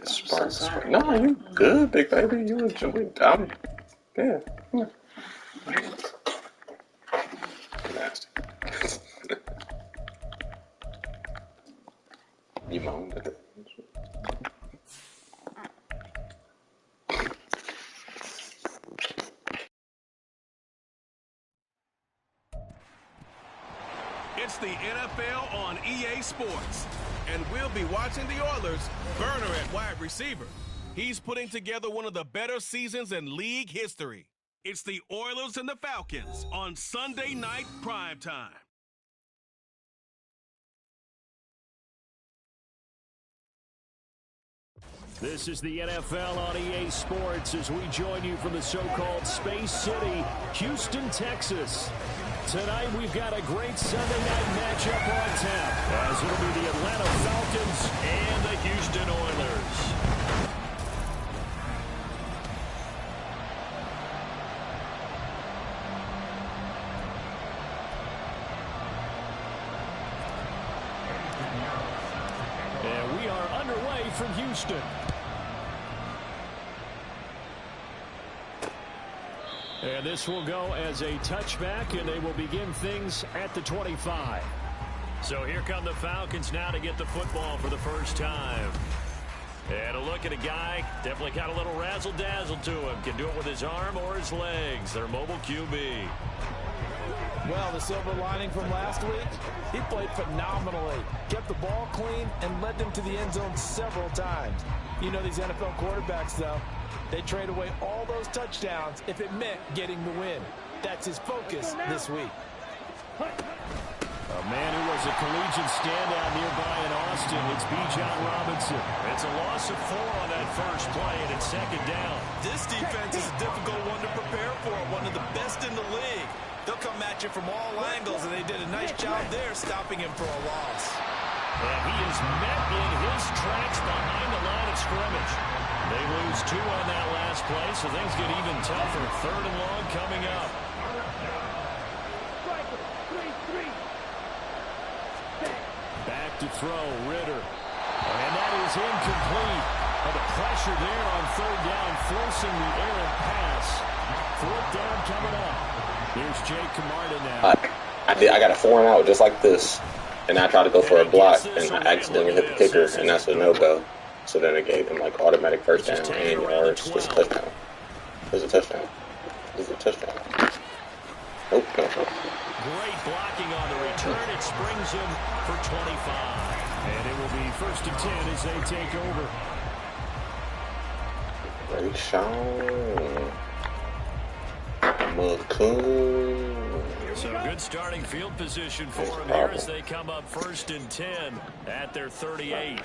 Sparks. No, you good, big baby. You enjoy. Yeah. Nasty. You moaned at that. It's the NFL on EA Sports, and we'll be watching the Oilers burner at wide receiver. He's putting together one of the better seasons in league history. It's the Oilers and the Falcons on Sunday night primetime. This is the NFL on EA Sports as we join you from the so-called Space City, Houston, Texas. Tonight we've got a great Sunday night matchup on tap, as it'll be the Atlanta Falcons and the Houston Oilers. And we are underway from Houston. And this will go as a touchback, and they will begin things at the 25. So here come the Falcons now to get the football for the first time. And a look at a guy, definitely got a little razzle-dazzle to him. Can do it with his arm or his legs. Their mobile QB. Well, the silver lining from last week, he played phenomenally. Kept the ball clean and led them to the end zone several times. You know these NFL quarterbacks, though. They trade away all those touchdowns if it meant getting the win. That's his focus this week. A man who was a collegiate standout nearby in Austin. It's Bijan Robinson. It's a loss of 4 on that first play, and it's second down. This defense is a difficult one to prepare for, one of the best in the league. They'll come at you from all angles, and they did a nice job there stopping him for a loss. And he is met in his tracks behind the line of scrimmage. They lose 2 on that last play, so things get even tougher. Third and long coming up. Back to throw, Ritter. And that is incomplete. And the pressure there on third down, forcing the errant pass. Fourth down coming up. Here's Jake Camarda now. I got a 4-and-out just like this, and I tried to go for a block, and I accidentally hit the kicker, and that's a no-go. So then it gave him like automatic first down and yards. It's a touchdown. It's a touchdown. It's a touchdown. Nope, no. Great blocking on the return. It springs him for 25. And it will be 1st and 10 as they take over. Great shot. McCoon. So good starting field position for him here as they come up 1st and 10 at their 38.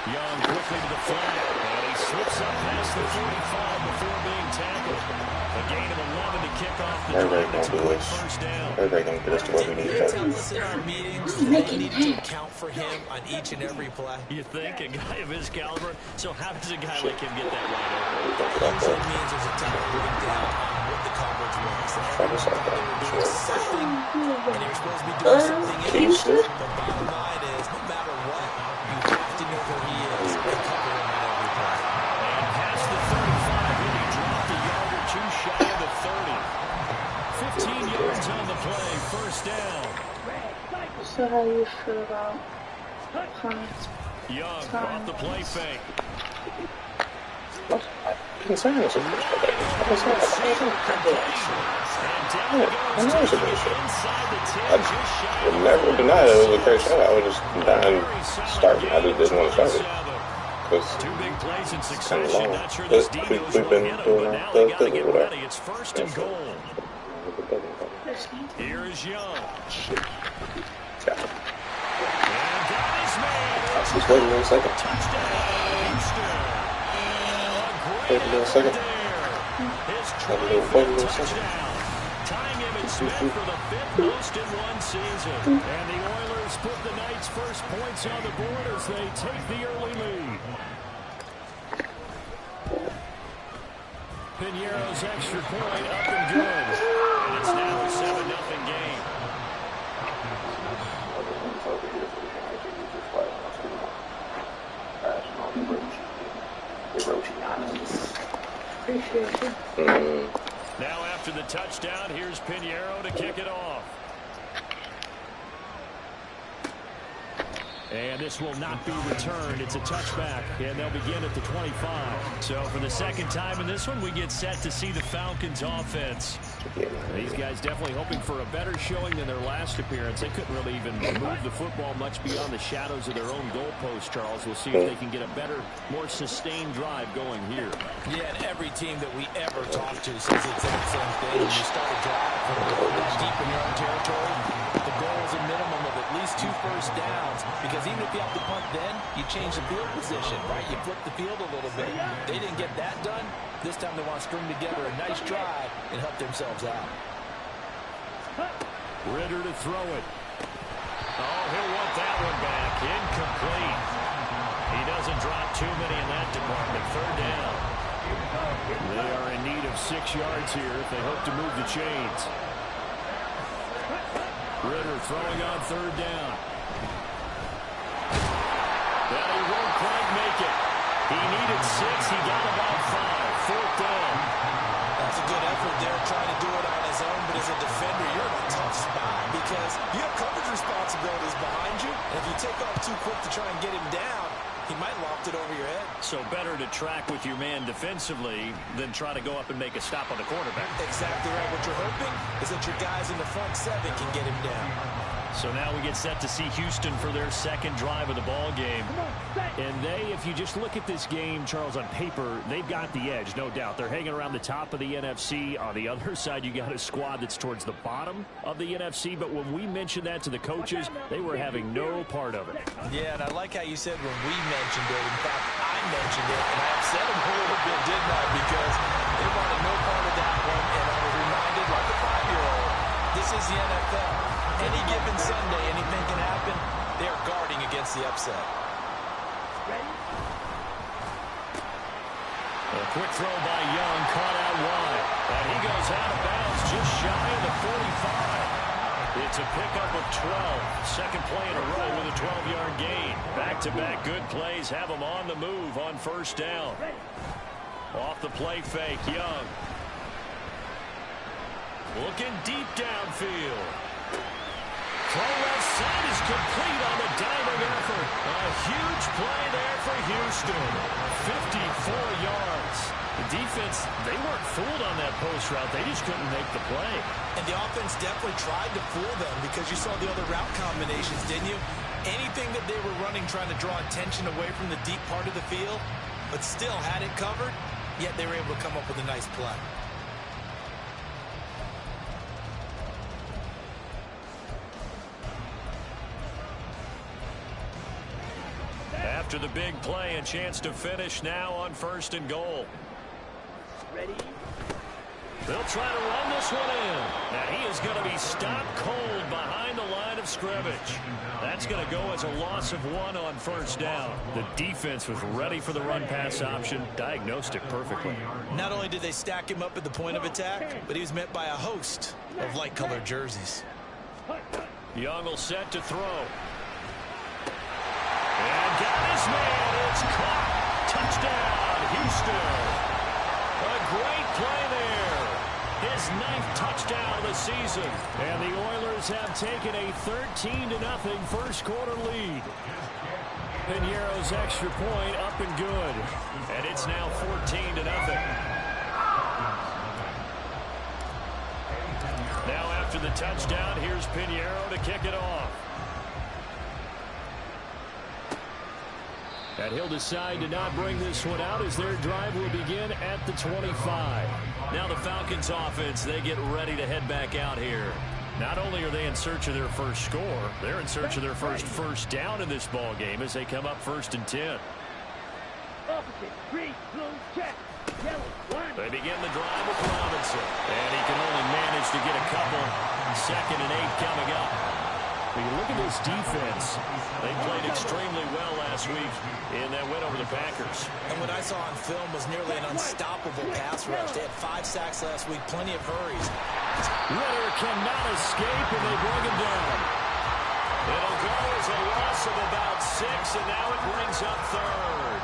Young quickly to the flat, and he slips up past the 45 before being tackled. A gain of 11 to kick off the drive. First down. Everybody gonna get us to where we need to go. Tell us in our meetings that we need to account for him on each and every play. You think a guy of his caliber? So how does a guy like him get that wide open? Usually means there's a time moving down on what the coverage was. They were doing something, and you're supposed to be doing something else. The bottom line is, no matter what, you have to know where he is and cover him on every play. And past the 35, and he dropped a yard or 2 shy of the 30. 15 yards on the play, first down. So how do you feel about Connors? Young off the play fake. I didn't say it was a good shot. I know it's a good shot. I would never deny that it was a great shot. I would just start. I just didn't want to start it. Because it's kind of long. But we've been doing that good with that. It's 1st and goal. Here is Young. Shit. And got his man. I was just waiting a second. Wait a second. Tying him in Smith for the 5th most in one season. And the Oilers put the Knights' first points on the board as they take the early lead. Piñeiro's extra point up and good. And it's now a 7-0 game. Appreciate it. Now after the touchdown, here's Pinheiro to kick it off. And this will not be returned. It's a touchback, and they'll begin at the 25. So for the second time in this one, we get set to see the Falcons offense. These guys definitely hoping for a better showing than their last appearance. They couldn't really even move the football much beyond the shadows of their own goalpost, Charles. We'll see if they can get a better, more sustained drive going here. Yeah, and every team that we ever talk to says the exact same thing. When you start a drive from that deep in your own territory, the goal is a minimum of at least 2 first downs, because even if you have to punt then, you change the field position, right? You flip the field a little bit. They didn't get that done. This time they want to string together a nice drive and help themselves out. Ritter to throw it. Oh, he'll want that one back. Incomplete. He doesn't drop too many in that department. Third down. They are in need of 6 yards here if they hope to move the chains. Ritter throwing on third down. Well, he won't quite make it. He needed 6. He got about 5. Fourth down. That's a good effort there, trying to do it on his own. But as a defender, you're in a tough spot because you have coverage responsibilities behind you. And if you take off too quick to try and get him down, he might loft it over your head. So better to track with your man defensively than try to go up and make a stop on the quarterback. Exactly right. What you're hoping is that your guys in the front 7 can get him down. So now we get set to see Houston for their second drive of the ball game. And they, if you just look at this game, Charles, on paper, they've got the edge, no doubt. They're hanging around the top of the NFC. On the other side, you got a squad that's towards the bottom of the NFC. But when we mentioned that to the coaches, they were having no part of it. Yeah, and I like how you said when we mentioned it. In fact, I mentioned it, and I upset them a little bit, didn't I? Because they wanted no part of that one, and I was reminded, like a 5-year-old, this is the NFL. Any given Sunday, anything can happen. They are guarding against the upset. A quick throw by Young, caught out wide. And he goes out of bounds just shy of the 45. It's a pickup of 12. Second play in a row with a 12-yard gain. Back-to-back good plays have them on the move on first down. Off the play fake, Young. Looking deep downfield. Throw left side is complete on the diving effort. A huge play there for Houston. 54 yards. The defense, they weren't fooled on that post route. They just couldn't make the play. And the offense definitely tried to fool them because you saw the other route combinations, didn't you? Anything that they were running trying to draw attention away from the deep part of the field, but still had it covered, yet they were able to come up with a nice play. After the big play, a chance to finish now on first and goal. Ready? They'll try to run this one in. And he is going to be stopped cold behind the line of scrimmage. That's going to go as a loss of 1 on first down. The defense was ready for the run-pass option, diagnosed it perfectly. Not only did they stack him up at the point of attack, but he was met by a host of light-colored jerseys. Young will set to throw. And got his man. It's caught. Touchdown, Houston. A great play there. His 9th touchdown of the season. And the Oilers have taken a 13-0 first quarter lead. Pinheiro's extra point up and good. And it's now 14-0. Now after the touchdown, here's Pinheiro to kick it off. And he'll decide to not bring this one out as their drive will begin at the 25. Now the Falcons offense, they get ready to head back out here. Not only are they in search of their first score, they're in search of their first down in this ball game as they come up 1st and 10. Opposite. Green, blue, check. Yellow, one. They begin the drive with Robinson. And he can only manage to get a couple. 2nd and 8 coming up. When you look at this defense, they played extremely well last week in that win over the Packers. And what I saw on film was nearly an unstoppable pass rush. They had 5 sacks last week, plenty of hurries. Ritter cannot escape, and they bring him down. It'll go as a loss of about 6, and now it brings up 3rd.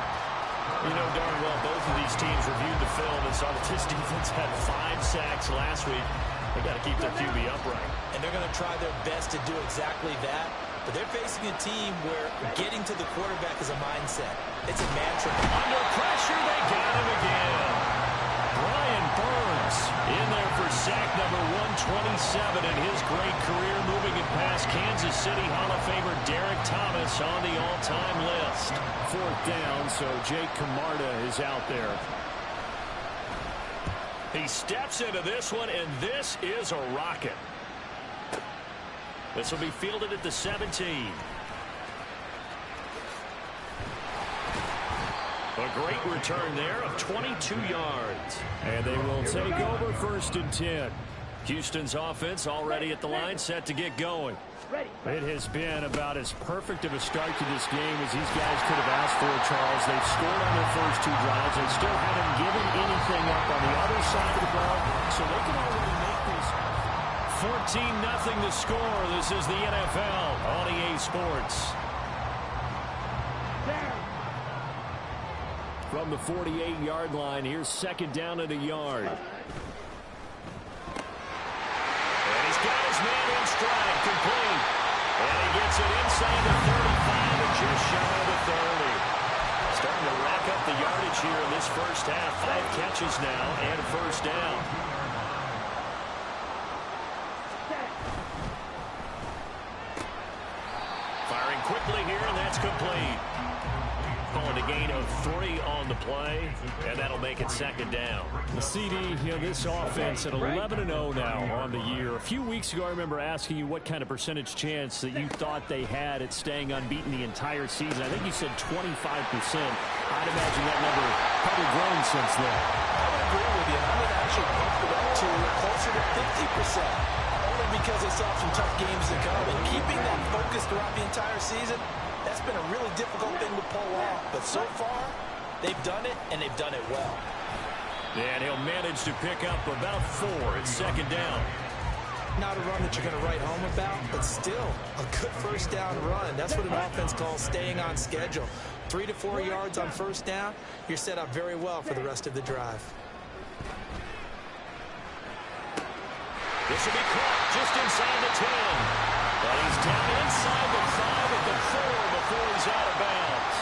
You know darn well both of these teams reviewed the film and saw that this defense had 5 sacks last week. They got to keep their QB upright. And they're going to try their best to do exactly that. But they're facing a team where getting to the quarterback is a mindset. It's a mantra. Under pressure, they got him again. Brian Burns in there for sack number 127 in his great career, moving it past Kansas City Hall of Famer Derek Thomas on the all-time list. 4th down, so Jake Camarda is out there. He steps into this one, and this is a rocket. This will be fielded at the 17. A great return there of 22 yards. And they will take over 1st and 10. Houston's offense already at the line, set to get going. It has been about as perfect of a start to this game as these guys could have asked for, Charles. They've scored on their first 2 drives. They still haven't given anything up on the other side of the ball, so they can already make this. 14-0 the score. This is the NFL on EA Sports. From the 48-yard line, here's 2nd down and a yard. And he's got his man in stride, complete. And he gets it inside the 35 and just shy of the 30. Starting to rack up the yardage here in this first half. 5 catches now and 1st down. Firing quickly here, and that's complete. Calling a gain of 3 on the play, and that'll make it 2nd down. The CD, you know, this offense at 11-0 now on the year. A few weeks ago, I remember asking you what kind of percentage chance that you thought they had at staying unbeaten the entire season. I think you said 25%. I'd imagine that number probably grown since then. I would agree with you. I would actually bump it up to closer to 50%. Only because they saw some tough games to come. And keeping that focus throughout the entire season, that's been a really difficult thing to pull off. But so far, they've done it, and they've done it well. And he'll manage to pick up about 4 at 2nd down. Not a run that you're going to write home about, but still a good 1st down run. That's what an offense calls staying on schedule. 3 to 4 yards on 1st down, you're set up very well for the rest of the drive. This will be caught just inside the 10. But he's down inside the 5 at the 4 before he's out of bounds.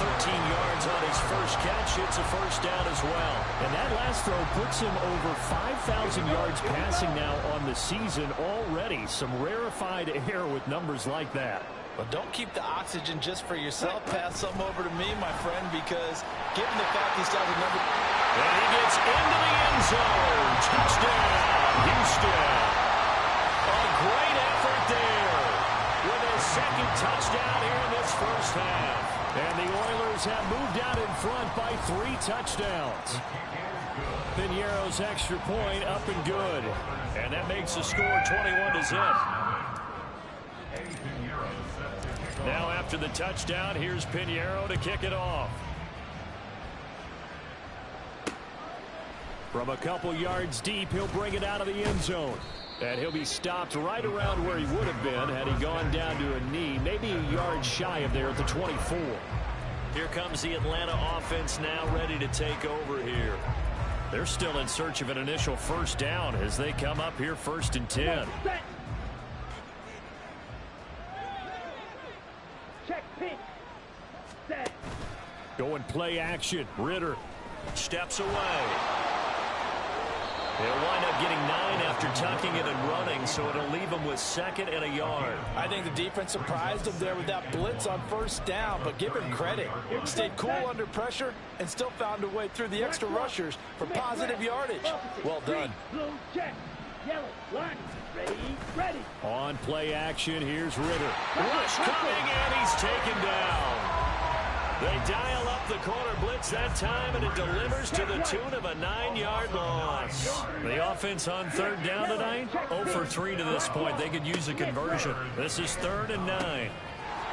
13 yards on his first catch. It's a 1st down as well. And that last throw puts him over 5,000 yards passing now on the season already. Some rarefied air with numbers like that. But don't keep the oxygen just for yourself. Pass some over to me, my friend, because given the fact he started number... And he gets into the end zone. Touchdown, Houston. A great effort there with a 2nd touchdown here in this first half. And the Oilers have moved out in front by 3 touchdowns. Piñeiro's extra point up and good. And that makes the score 21-0. Now after the touchdown, here's Piñeiro to kick it off. From a couple yards deep, he'll bring it out of the end zone. And he'll be stopped right around where he would have been had he gone down to a knee, maybe a yard shy of there at the 24. Here comes the Atlanta offense now ready to take over here. They're still in search of an initial 1st down as they come up here 1st and 10. Check pitch. Set. Going play action. Ritter steps away. He'll wind up getting 9 after tucking it and running, so it'll leave him with 2nd and a yard. I think the defense surprised him there with that blitz on 1st down, but give him credit. Stayed cool under pressure and still found a way through the extra rushers for positive yardage. Well done. Blue check. Yellow line. Ready. on play action. Here's Ritter. Rush coming, and he's taken down. They dial up the corner blitz that time, and it delivers to the tune of a 9-yard loss. The offense on 3rd down tonight, 0 for 3 to this point. They could use a conversion. This is 3rd and 9.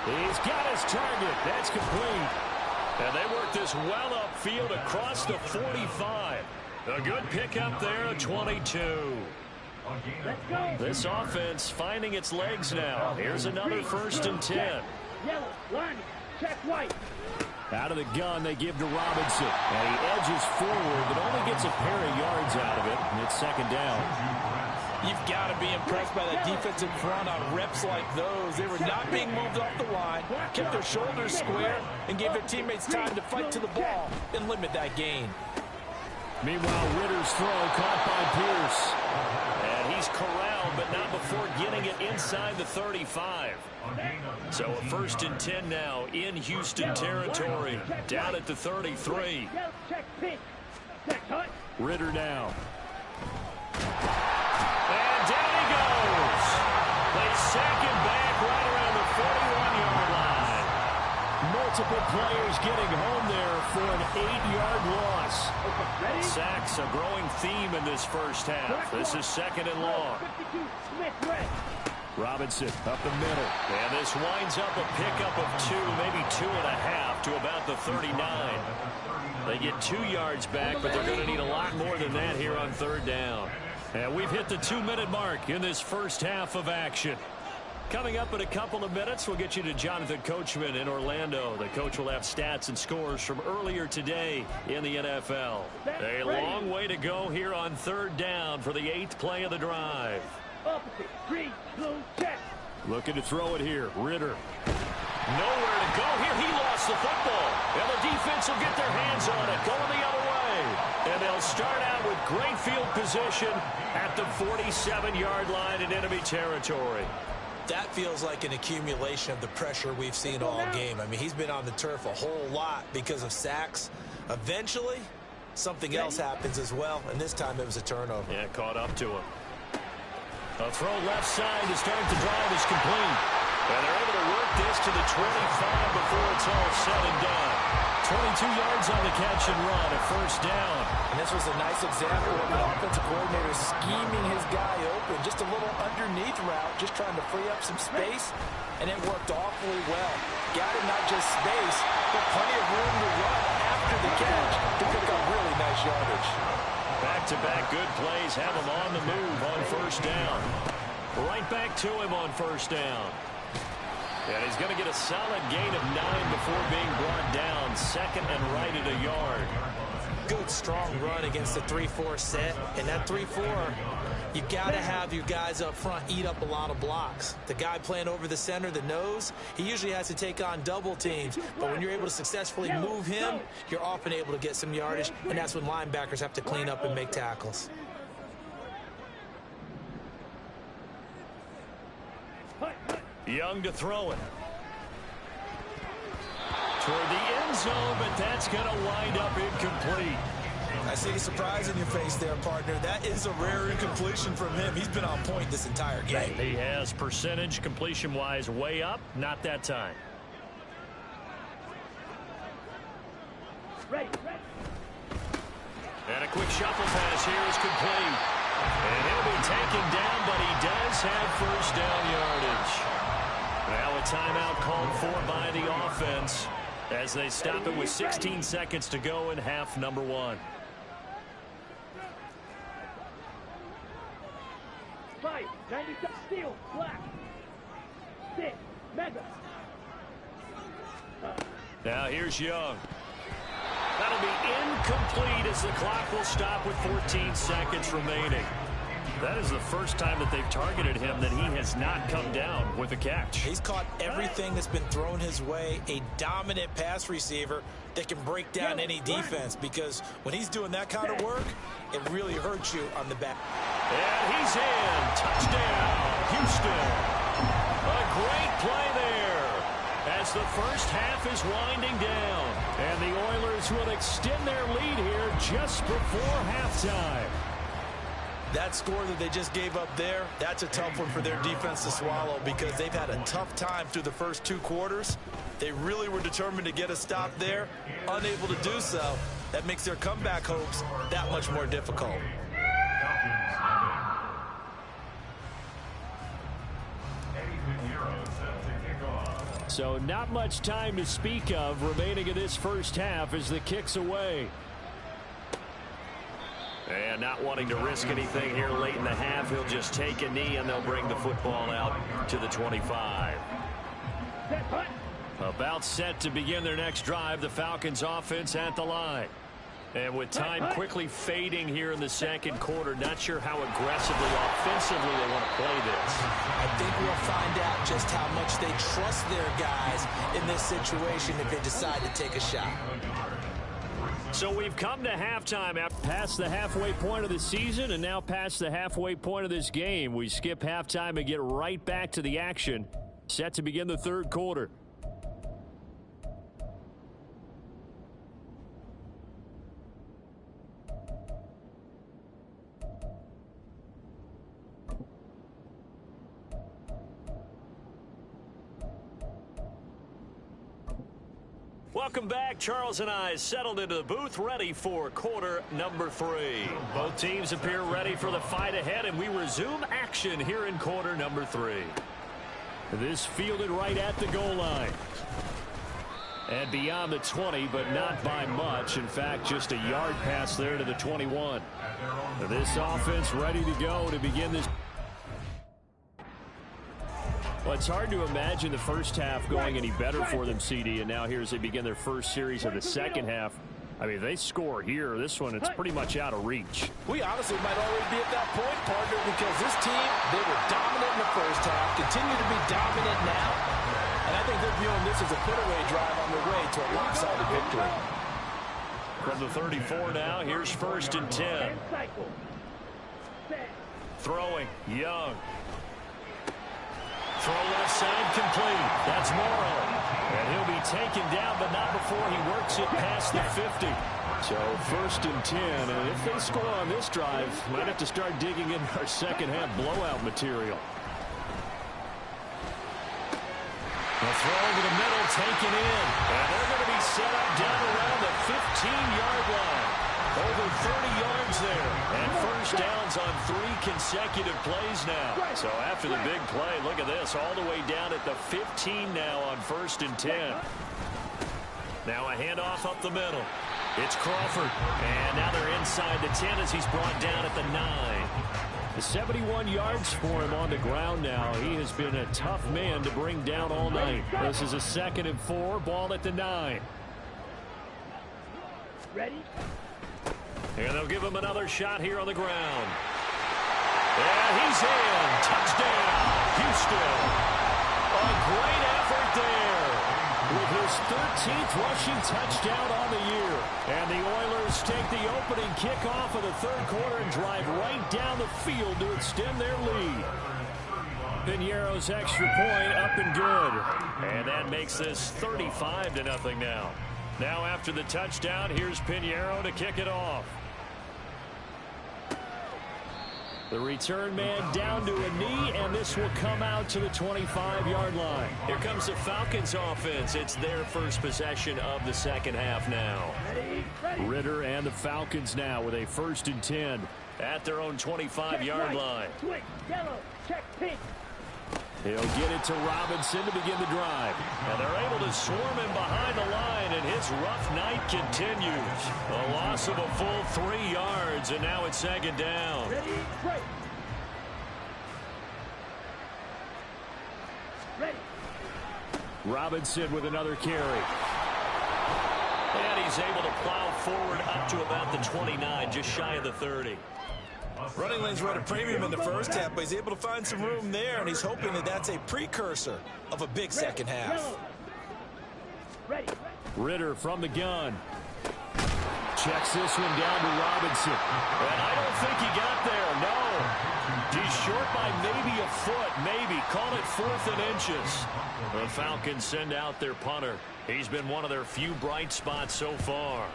He's got his target. That's complete. And they work this well upfield across the 45. A good pickup there at 22. This offense finding its legs now. Here's another 1st and 10. Yellow, line, check white. Out of the gun, they give to Robinson. And he edges forward, but only gets a pair of yards out of it. And it's second down. You've got to be impressed by that defensive front on reps like those. They were not being moved off the line, kept their shoulders square, and gave their teammates time to fight to the ball and limit that gain. Meanwhile, Ritter's throw caught by Pierce. And he's corralled, but not before getting it inside the 35. So a 1st and 10 now in Houston territory. Down at the 33. Ritter now. And down he goes. They sack him back right around the 41-yard line. Multiple players getting home there for an 8-yard loss. Sacks a growing theme in this first half. This is 2nd and long. Robinson up the middle. And this winds up a pickup of 2, maybe 2.5 to about the 39. They get 2 yards back, but they're going to need a lot more than that here on 3rd down. And we've hit the 2-minute mark in this first half of action. Coming up in a couple of minutes, we'll get you to Jonathan Coachman in Orlando. The coach will have stats and scores from earlier today in the NFL. A long way to go here on 3rd down for the 8th play of the drive. Looking to throw it here. Ritter. Nowhere to go here. He lost the football. And the defense will get their hands on it. Going the other way. And they'll start out with great field position at the 47-yard line in enemy territory. That feels like an accumulation of the pressure we've seen all game. I mean, he's been on the turf a whole lot because of sacks. Eventually, something else happens as well, and this time it was a turnover. Yeah, caught up to him. A throw left side to start the drive is complete. And they're able to work this to the 25 before it's all said and done. 22 yards on the catch and run, a 1st down. And this was a nice example of an offensive coordinator scheming his guy open. Just a little underneath route, just trying to free up some space, and it worked awfully well. Got him not just space, but plenty of room to run after the catch to pick up really nice yardage. Back-to-back good plays have him on the move on 1st down. Right back to him on 1st down. And he's going to get a solid gain of 9 before being brought down. 2nd and right at a yard. Good, strong run against the 3-4 set. And that 3-4, you've got to have your guys up front eat up a lot of blocks. The guy playing over the center, the nose, he usually has to take on double teams. But when you're able to successfully move him, you're often able to get some yardage. And that's when linebackers have to clean up and make tackles. Young to throw it. Toward the end zone, but that's going to wind up incomplete. I see the surprise in your face there, partner. That is a rare incompletion from him. He's been on point this entire game. He has percentage completion-wise way up. Not that time. And a quick shuffle pass here is complete. And he'll be taken down, but he does have 1st down yardage. Now a timeout called for by the offense as they stop it with 16 seconds to go in half number 1. Steal, black. 6, mega. Now here's Young. That'll be incomplete as the clock will stop with 14 seconds remaining. That is the first time that they've targeted him that he has not come down with a catch. He's caught everything that's been thrown his way. A dominant pass receiver that can break down any defense, because when he's doing that kind of work, it really hurts you on the back. And he's in. Touchdown, Houston. A great play there as the first half is winding down. And the Oilers will extend their lead here just before halftime. That score that they just gave up there, that's a tough one for their defense to swallow, because they've had a tough time through the first 2 quarters. They really were determined to get a stop there, unable to do so. That makes their comeback hopes that much more difficult. So not much time to speak of remaining in this first half as the kick's away. And not wanting to risk anything here late in the half, he'll just take a knee and they'll bring the football out to the 25. About set to begin their next drive, the Falcons offense at the line. And with time quickly fading here in the second quarter, not sure how aggressively, offensively they want to play this. I think we'll find out just how much they trust their guys in this situation if they decide to take a shot. So we've come to halftime. Past the halfway point of the season and now past the halfway point of this game. We skip halftime and get right back to the action. Set to begin the third quarter. Welcome back. Charles and I settled into the booth, ready for quarter number 3. Both teams appear ready for the fight ahead, and we resume action here in quarter number 3. This fielded right at the goal line. And beyond the 20, but not by much. In fact, just a yard pass there to the 21. This offense ready to go to begin this. Well, it's hard to imagine the first half going any better for them, CD, and now here as they begin their first series of the second half. I mean, they score here. This one, it's pretty much out of reach. We honestly might already be at that point, partner, because this team, they were dominant in the first half, continue to be dominant now, and I think they're viewing this as a put-away drive on their way to a lopsided victory. From the 34 now, here's 1st and 10. Throwing, Young. Throw left side complete. That's Morrow. And he'll be taken down, but not before he works it past the 50. So 1st and 10, and if they score on this drive, might have to start digging in our second half blowout material. The throw over the middle, taken in. And they're going to be set up down around the 15-yard line. Over 30 yards there. And first downs on 3 consecutive plays now. So after the big play, look at this. All the way down at the 15 now on 1st and 10. Now a handoff up the middle. It's Crawford. And now they're inside the 10 as he's brought down at the 9. 71 yards for him on the ground now. He has been a tough man to bring down all night. This is a 2nd and 4, ball at the 9. Ready? And they'll give him another shot here on the ground. And he's in. Touchdown, Houston. A great effort there. With his 13th rushing touchdown on the year. And the Oilers take the opening kickoff of the third quarter and drive right down the field to extend their lead. Piñeiro's extra point up and good. And that makes this 35-0 now. Now after the touchdown, here's Piñeiro to kick it off. The return man down to a knee, and this will come out to the 25-yard line. Here comes the Falcons offense. It's their first possession of the second half now. Ritter and the Falcons now with a 1st and 10. At their own 25-yard line. Switch, yellow, check pink. He'll get it to Robinson to begin the drive. And they're able to swarm him behind the line, and his rough night continues. A loss of a full 3 yards, and now it's 2nd down. Ready, break. Ready. Robinson with another carry. And he's able to plow forward up to about the 29, just shy of the 30. Running lanes were at a premium in the first half, but he's able to find some room there, and he's hoping that that's a precursor of a big second half. Ready. Ritter from the gun. Checks this one down to Robinson. And I don't think he got there, no. He's short by maybe a foot, maybe. Call it 4th and inches. The Falcons send out their punter. He's been one of their few bright spots so far.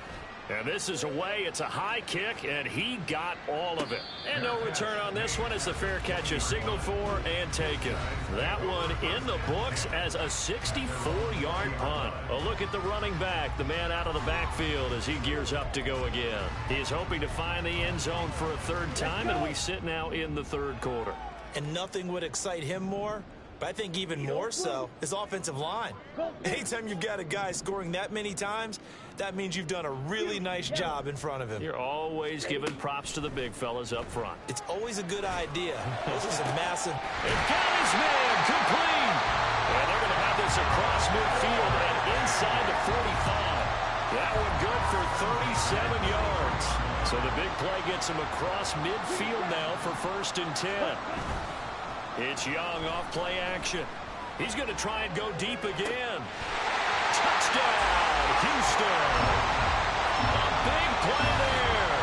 And this is away. It's a high kick, and he got all of it. And no return on this one as the fair catch is signaled for and taken. That one in the books as a 64-yard punt. A look at the running back, the man out of the backfield as he gears up to go again. He's hoping to find the end zone for a 3rd time, and we sit now in the 3rd quarter. And nothing would excite him more, but I think even more so, his offensive line. Anytime you've got a guy scoring that many times, that means you've done a really nice job in front of him. You're always giving props to the big fellas up front. It's always a good idea. Those are some massive. And got his man complete. And they're going to have this is across midfield and inside the 45. That one good for 37 yards. So the big play gets him across midfield now for 1st and 10. It's Young off play action. He's going to try and go deep again. Touchdown, Houston. A big play there.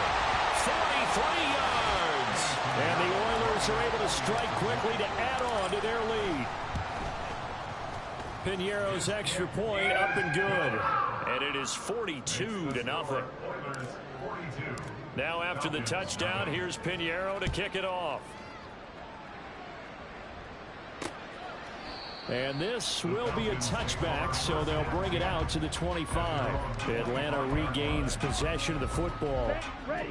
43 yards. And the Oilers are able to strike quickly to add on to their lead. Piñeiro's extra point up and good. And it is 42-0. Now after the touchdown, here's Piñeiro to kick it off. And this will be a touchback, so they'll bring it out to the 25. Atlanta regains possession of the football.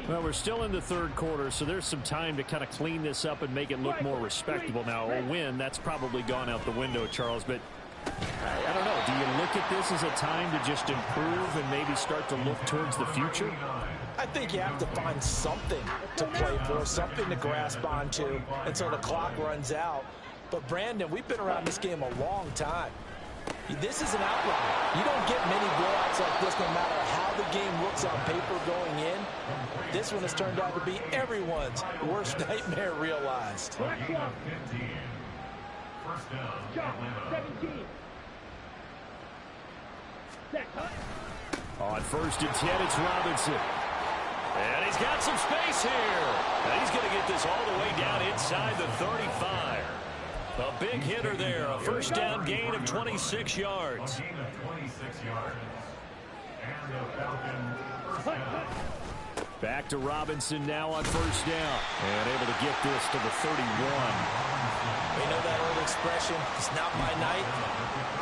Well, we're still in the third quarter, so there's some time to kind of clean this up and make it look more respectable. Now, a win, that's probably gone out the window, Charles, but I don't know. Do you look at this as a time to just improve and maybe start to look towards the future? I think you have to find something to play for, something to grasp onto until the clock runs out. But, Brandon, we've been around this game a long time. This is an outlier. You don't get many blowouts like this no matter how the game looks on paper going in. This one has turned out to be everyone's worst nightmare realized. First down, 17. On 1st and 10, it's Robinson. And he's got some space here. And he's going to get this all the way down inside the 35. A big hitter there. A first down gain of 26 yards. Back to Robinson now on 1st down. And able to get this to the 31. You know that old expression, it's not my night?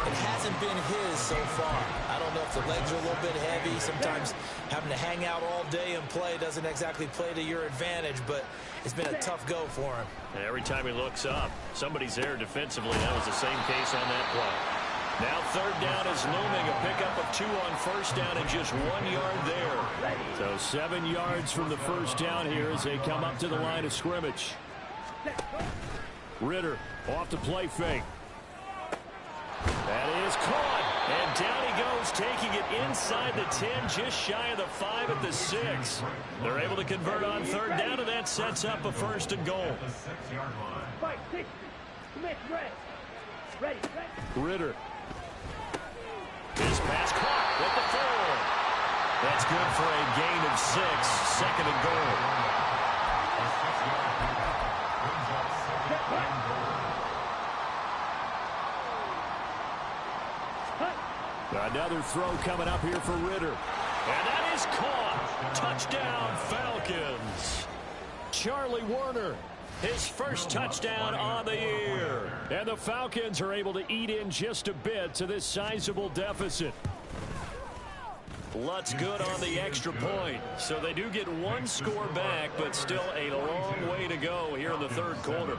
It hasn't been his so far. I don't know if the legs are a little bit heavy. Sometimes having to hang out all day and play doesn't exactly play to your advantage, but it's been a tough go for him. And every time he looks up, somebody's there defensively. That was the same case on that play. Now 3rd down is looming. A pickup of 2 on 1st down and just 1 yard there. So 7 yards from the 1st down here as they come up to the line of scrimmage. Ritter off the play fake. That is caught. And down he goes, taking it inside the 10, just shy of the 5 at the 6. They're able to convert on 3rd down, and that sets up a 1st and goal. 5, 6. Commit, ready. Ritter. His pass caught with the 4. That's good for a gain of 6. 2nd and goal. Another throw coming up here for Ritter. And that is caught. Touchdown, Falcons. Charlie Warner, his first touchdown on the year. And the Falcons are able to eat in just a bit to this sizable deficit. Lutz good on the extra point. So they do get 1 score back, but still a long way to go here in the 3rd quarter.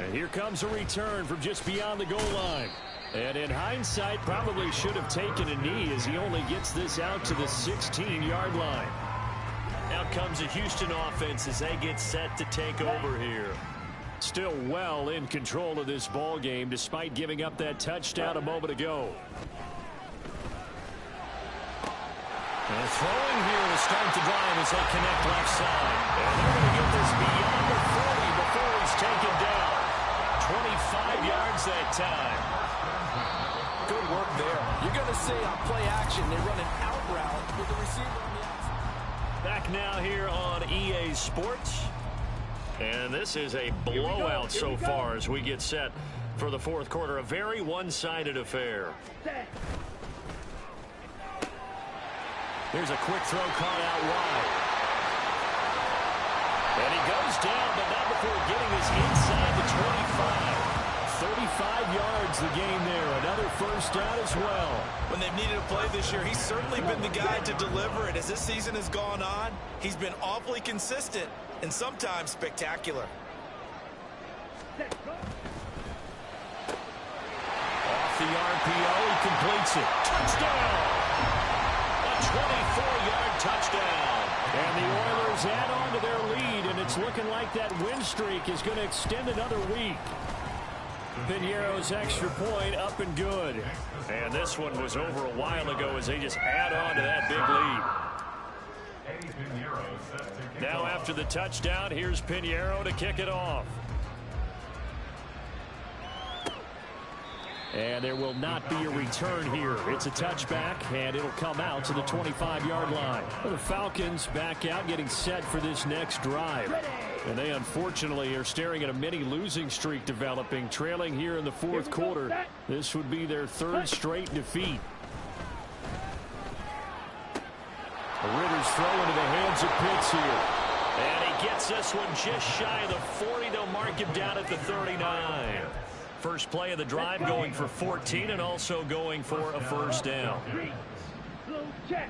And here comes a return from just beyond the goal line. And in hindsight, probably should have taken a knee as he only gets this out to the 16-yard line. Out comes the Houston offense as they get set to take over here. Still well in control of this ball game despite giving up that touchdown a moment ago. And throwing here to start the drive as they connect left side. And they're going to get this beyond the 40 before he's taken down. 25 yards that time. Good work there. You're going to see on play action, they run an out route with the receiver on the outside. Back now here on EA Sports. And this is a blowout so far as we get set for the 4th quarter. A very one-sided affair. There's a quick throw caught out wide. And he goes down, but not before getting this inside the 25. 35 yards the game there. Another first down as well. When they've needed a play this year, he's certainly been the guy to deliver it. As this season has gone on, he's been awfully consistent and sometimes spectacular. Off the RPO, he completes it. Touchdown! A 24-yard touchdown. And the Oilers add on to their lead, and it's looking like that win streak is going to extend another week. Piñeiro's extra point up and good. And this one was over a while ago as they just add on to that big lead. Now after the touchdown, here's Piñeiro to kick it off. And there will not be a return here. It's a touchback, and it'll come out to the 25-yard line. The Falcons back out, getting set for this next drive. And they, unfortunately, are staring at a mini losing streak developing, trailing here in the fourth quarter. This would be their third straight defeat. Ritter's throw into the hands of Pitts here. And he gets this one just shy of the 40. They'll mark him down at the 39. First play of the drive going for 14 and also going for a first down. Green, blue, check.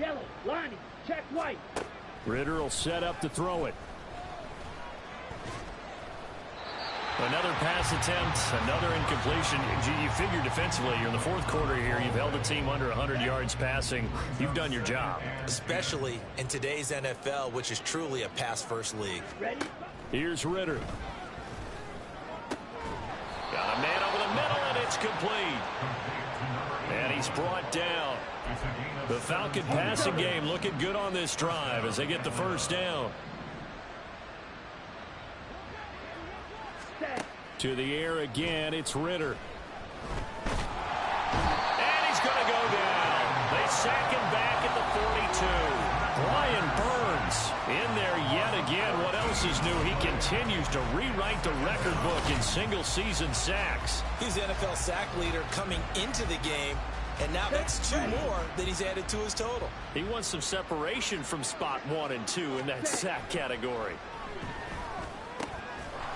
Yellow, lining, check white. Ritter will set up to throw it. Another pass attempt, another incompletion. You figure defensively, you're in the fourth quarter here. You've held the team under 100 yards passing. You've done your job. Especially in today's NFL, which is truly a pass-first league. Ready? Here's Ritter. Got a man over the middle, and it's complete. And he's brought down. The Falcon passing game looking good on this drive as they get the first down. To the air again, it's Ritter. And he's going to go down. They sack him back at the 42. Brian Burns in there yet again. What else is new? He continues to rewrite the record book in single-season sacks. He's the NFL sack leader coming into the game, and now that's 2 more than he's added to his total. He wants some separation from spot 1 and 2 in that sack category.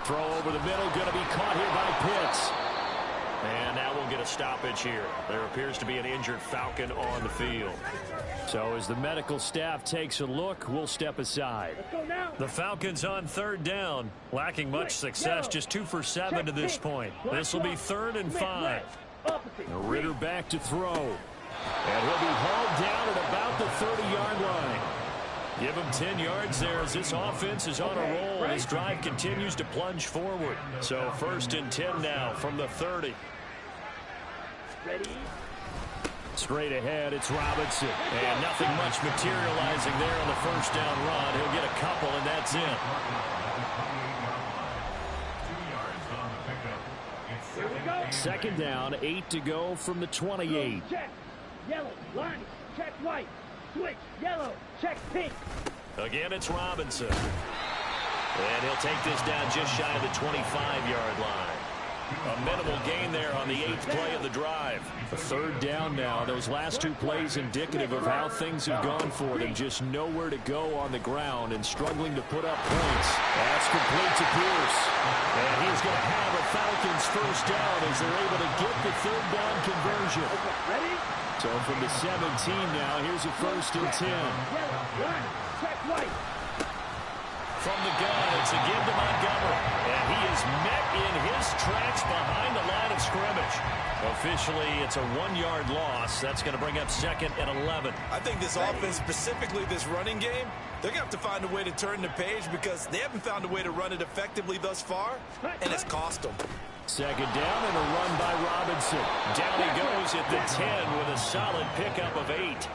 Throw over the middle, going to be caught here by Pitts. And now we'll get a stoppage here. There appears to be an injured Falcon on the field. So as the medical staff takes a look, we'll step aside. The Falcons on third down, lacking much success, just 2 for 7 to this point. This will be 3rd and 5. Ritter back to throw. And he'll be hauled down at about the 30-yard line. Give him 10 yards there as this offense is on a roll. This drive continues to plunge forward. So 1st and 10 now from the 30. Ready? Straight ahead, it's Robinson. And nothing much materializing there on the first down run. He'll get a couple, and that's it. Here we go. 2nd down, 8 to go from the 28. Check. Yellow, line, check white. Switch, yellow, check pink. Again, it's Robinson. And he'll take this down just shy of the 25-yard line. A minimal gain there on the 8th play of the drive. A 3rd down now. Those last 2 plays indicative of how things have gone for them. Just nowhere to go on the ground and struggling to put up points. That's complete to Pierce. And he's going to have a Falcons first down as they're able to get the 3rd down conversion. Ready? So from the 17 now, here's a 1st and 10. Yellow, line, check white. From the gun, it's again to Montgomery. And he is met in his tracks behind the line of scrimmage. Officially, it's a 1-yard loss. That's going to bring up 2nd and 11. I think this offense, specifically this running game, they're going to have to find a way to turn the page because they haven't found a way to run it effectively thus far, and it's cost them. 2nd down and a run by Robinson. Down he goes at the 10 with a solid pickup of 8.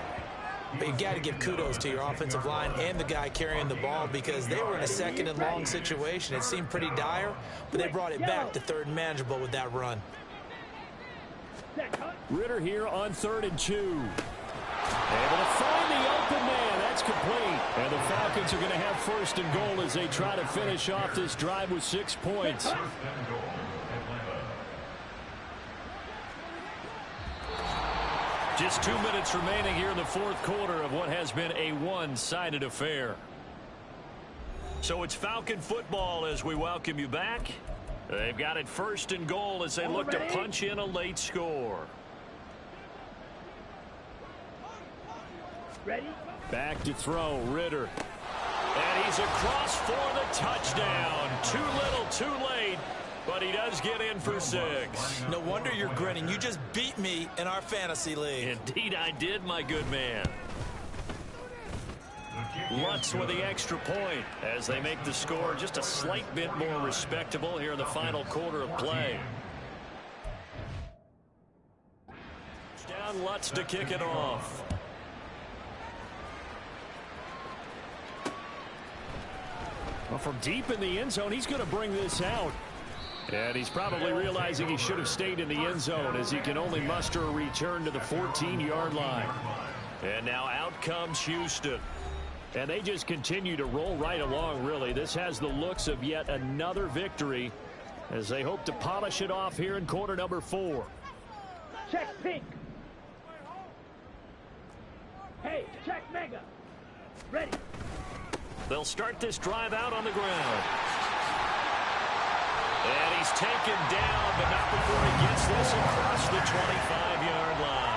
But you got to give kudos to your offensive line and the guy carrying the ball because they were in a 2nd and long situation. It seemed pretty dire, but they brought it back to 3rd and manageable with that run. Ritter here on 3rd and 2. Able to find the open man. That's complete. And the Falcons are going to have 1st and goal as they try to finish off this drive with 6 points. Just 2 minutes remaining here in the 4th quarter of what has been a one-sided affair. So it's Falcon football as we welcome you back. They've got it 1st and goal as they look to punch in a late score. Ready? Back to throw, Ritter. And he's across for the touchdown. Too little, too late. But he does get in for 6. No wonder you're grinning. You just beat me in our fantasy league. Indeed I did, my good man. Lutz with the extra point as they make the score just a slight bit more respectable here in the final quarter of play. Down Lutz to kick it off. Well, from deep in the end zone, he's going to bring this out. And he's probably realizing he should have stayed in the end zone as he can only muster a return to the 14-yard line. And now out comes Houston. And they just continue to roll right along, really. This has the looks of yet another victory as they hope to polish it off here in quarter number 4. Check pink. Hey, check mega. Ready. They'll start this drive out on the ground. And he's taken down, but not before he gets this across the 25-yard line.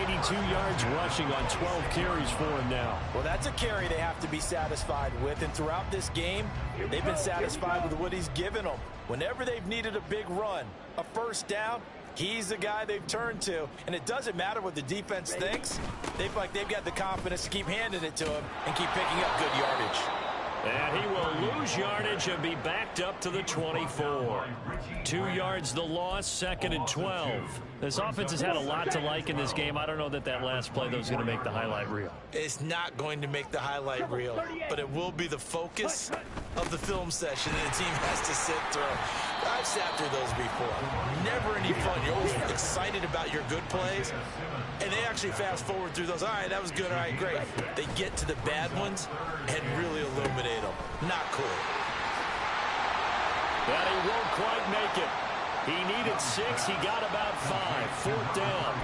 92 yards rushing on 12 carries for him now. Well, that's a carry they have to be satisfied with. And throughout this game, they've been satisfied with what he's given them. Whenever they've needed a big run, a first down, he's the guy they've turned to. And it doesn't matter what the defense thinks. They've got the confidence to keep handing it to him and keep picking up good yardage. And he will lose yardage and be backed up to the 24. 2 yards the loss, 2nd and 12. This offense has had a lot to like in this game. I don't know that last play, though, is going to make the highlight reel. It's not going to make the highlight reel, but it will be the focus of the film session that the team has to sit through. I've sat through those before. Never any fun. You're always excited about your good plays, and they actually fast forward through those. All right, that was good. All right, great. They get to the bad ones and really illuminate them. Not cool. But he won't quite make it. He needed 6. He got about 5. 4th down.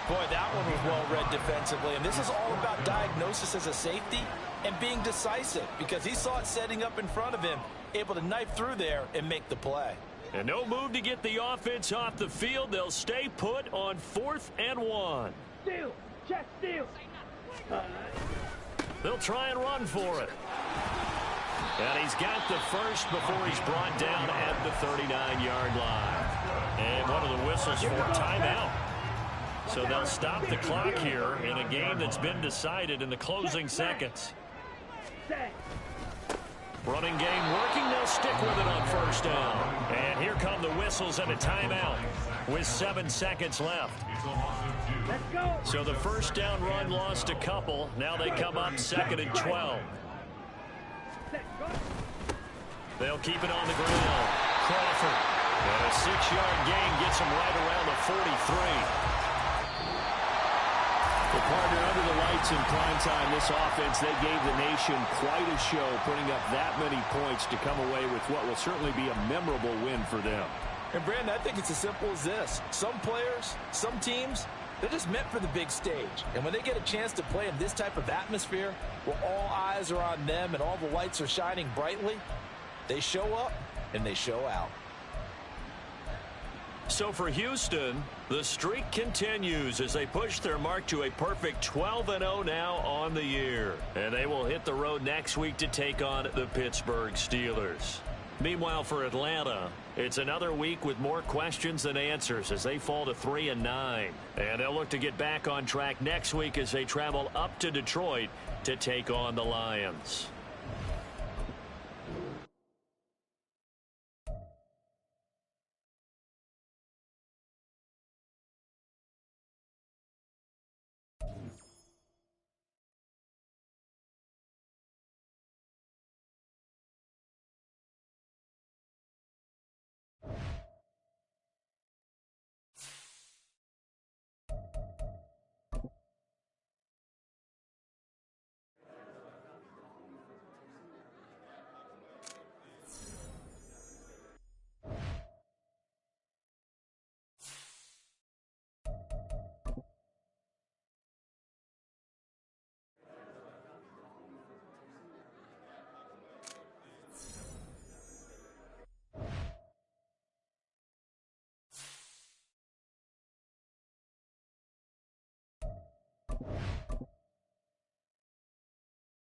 Boy, that one was well read defensively. And this is all about diagnosis as a safety and being decisive because he saw it setting up in front of him, able to knife through there and make the play. And no move to get the offense off the field. They'll stay put on 4th and 1. Steal. Check steal. They'll try and run for it. And he's got the first before he's brought down at the 39-yard line. And one of the whistles for timeout. So they'll stop the clock here in a game that's been decided in the closing seconds. Running game working. They'll stick with it on 1st down. And here come the whistles and a timeout with 7 seconds left. Let's go. So the 1st down run lost a couple. Now they come up 2nd and 12. They'll keep it on the ground. Crawford. And a 6-yard gain gets him right around the 43. The partner under the lights in prime time, this offense, they gave the nation quite a show, putting up that many points to come away with what will certainly be a memorable win for them. And, Brandon, I think it's as simple as this. Some players, some teams, they're just meant for the big stage. And when they get a chance to play in this type of atmosphere, where all eyes are on them and all the lights are shining brightly, they show up and they show out. So for Houston, the streak continues as they push their mark to a perfect 12-0 now on the year. And they will hit the road next week to take on the Pittsburgh Steelers. Meanwhile, for Atlanta, it's another week with more questions than answers as they fall to 3-9. And they'll look to get back on track next week as they travel up to Detroit to take on the Lions.